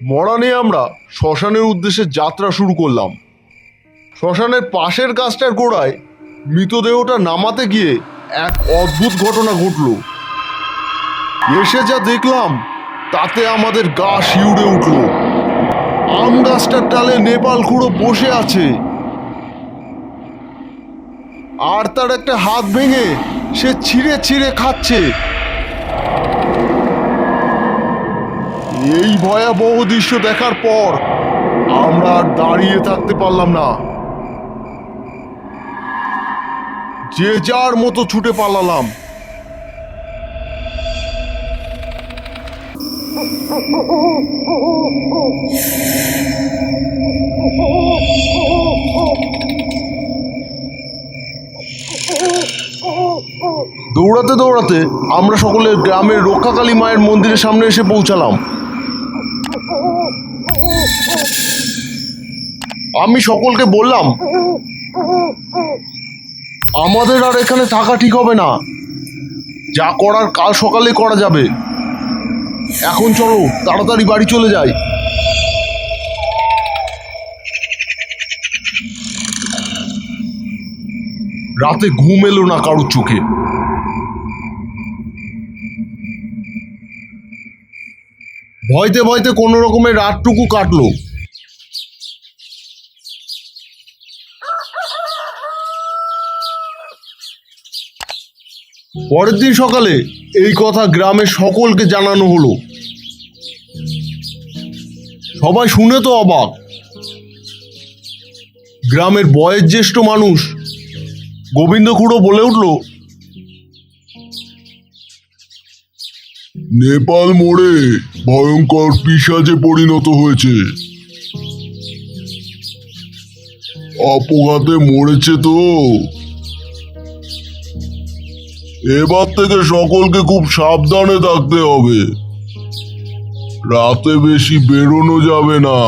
মরা নিয়ে আমরা শ্মশানের উদ্দেশ্যে যাত্রা শুরু করলাম। শ্মশানের পাশের গাছটার গোড়ায় মৃতদেহটা নামাতে গিয়ে এক অদ্ভুত ঘটনা ঘটল। এসে যা দেখলাম তাতে আমাদের গা শিউরে উঠল। আম গাছটার ডালে নেপাল খুঁড়ো বসে আছে, আর তার একটা হাত ভেঙে সে ছিঁড়ে ছিঁড়ে খাচ্ছে। এই ভয়াবহ দৃশ্য দেখার পর আমরা আর দাঁড়িয়ে থাকতে পারলাম না, যে যার মতো ছুটে পালালাম। দৌড়াতে দৌড়াতে আমরা সকলে গ্রামের রক্ষাকালী মায়ের মন্দিরের সামনে এসে পৌঁছালাম। আমি সকলকে বললাম, আমাদের আর এখানে থাকা ঠিক হবে না, যা করার কাল সকালে করা যাবে। এখন চলো তাড়াতাড়ি বাড়ি চলে যাই। রাতে ঘুম এলো না কারোর চোখে। ভয়তে ভয়তে কোনো রকমের রাতটুকু কাটলো। পরের দিন সকালে এই কথা গ্রামের সকলকে জানানো হলো। সবাই শুনে তো অবাক। গ্রামের বয়োজ্যেষ্ঠ মানুষ গোবিন্দ খুড়ো বলে উঠল, নেপাল মোড়ে ভয়ঙ্কর পিশাচে পরিণত হয়েছে। অপঘাতে মরেছে তো। এবার থেকে সকলকে খুব সাবধানে থাকতে হবে, রাতে বেশি বেরোনো যাবে না।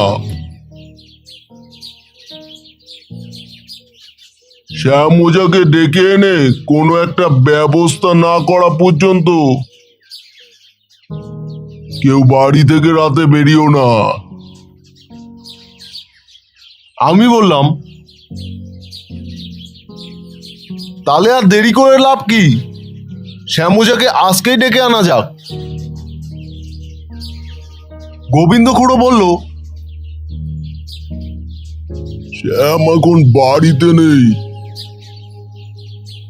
শ্যাম ওঝাকে ডেকে এনে কোনো একটা ব্যবস্থা না করা পর্যন্ত কেউ বাড়ি থেকে রাতে বেরিও না। আমি বললাম, তাহলে আর দেরি করে লাভ কি, শ্যাম ওঝাকে আজকেই ডেকে আনা যাক। গোবিন্দ খুড়ো বলল, শ্যাম এখন বাড়িতে নেই,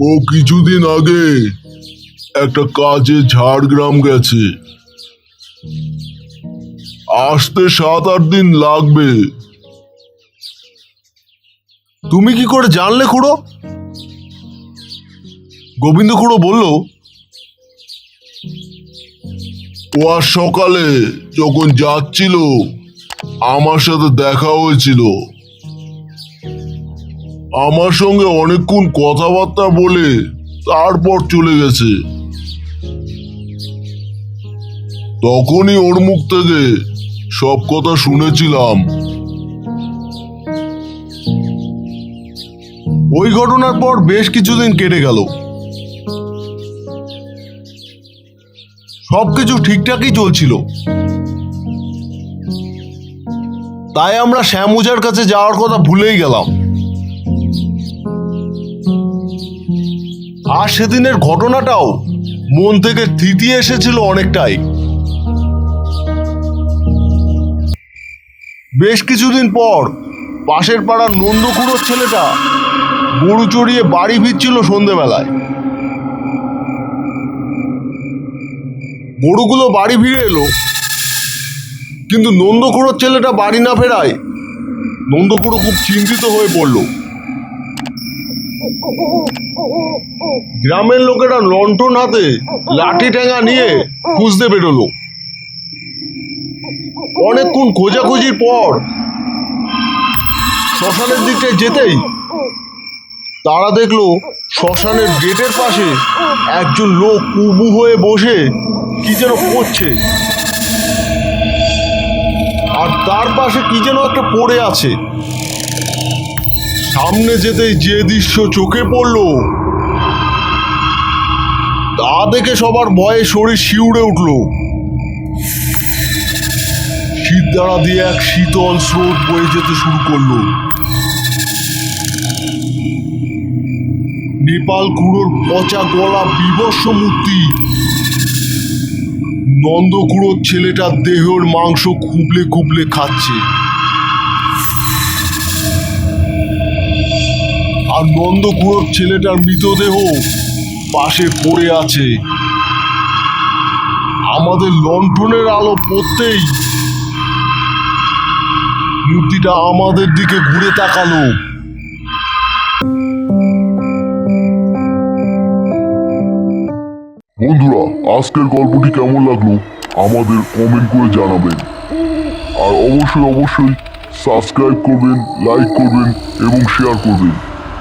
ও কিছুদিন আগে একটা কাজে ঝাড়গ্রাম গেছে, আসতে 7-8 দিন লাগবে। তুমি কি করে জানলে খুড়ো? গোবিন্দ খুড়ো বলল, ও আজ সকালে যখন যাচ্ছিল আমার সাথে দেখা হয়েছিল। আমার সঙ্গে অনেকক্ষণ কথাবার্তা বলে তারপর চলে গেছে। তখনই ওর মুখ থেকে সব কথা শুনেছিলাম। ওই ঘটনার পর বেশ কিছুদিন কেটে গেল। সবকিছু ঠিকঠাকই চলছিল। তাই আমরা শ্যাম ওঝার কাছে যাওয়ার কথা ভুলেই গেলাম। আর সেদিনের ঘটনাটাও মন থেকে থিতিয়ে এসেছিল অনেকটাই। বেশ কিছুদিন পর পাশের পাড়ার নন্দ খুড়োর ছেলেটা গরু চড়িয়ে বাড়ি ফিরছিল সন্ধেবেলায়। গরুগুলো বাড়ি ফিরে এলো, কিন্তু নন্দ খুড়োর ছেলেটা বাড়ি না ফেরায় নন্দ খুড়ো খুব চিন্তিত হয়ে পড়ল। গ্রামের লোকেরা লণ্ঠন হাতে লাঠি ঠেঙা নিয়ে খুঁজতে বেরোলো। অনেকক্ষণ খোঁজাখুঁজির পর শ্মশানের দিকে যেতেই তারা দেখলো শ্মশানের গেটের পাশে একজন লোক উবু হয়ে বসে কি যেন করছে, আর তার পাশে কি যেন একটা পড়ে আছে। সামনে যেতেই যে দৃশ্য চোখে পড়ল তা তা দেখে সবার ভয়ে শরীর শিউরে উঠল। শিরদাঁড়া দিয়ে এক শীতল স্রোত বয়ে যেতে শুরু করলো। নেপাল খুঁড়োর পচা গলা বিবস্ব মূর্তি, নন্দ খুঁড়োর ছেলেটার দেহের মাংস খুবলে খুবলে খাচ্ছে, আর নন্দ খুঁড়োর ছেলেটার মৃতদেহ পাশে পড়ে আছে। আমাদের লণ্ঠনের আলো পড়তেই মূর্তিটা আমাদের দিকে ঘুরে তাকালো। বন্ধুরা, আজকের গল্পটি কেমন লাগলো আমাদের কমেন্ট করে জানাবেন, আর অবশ্যই সাবস্ক্রাইব করবেন, লাইক করবেন এবং শেয়ার করবেন।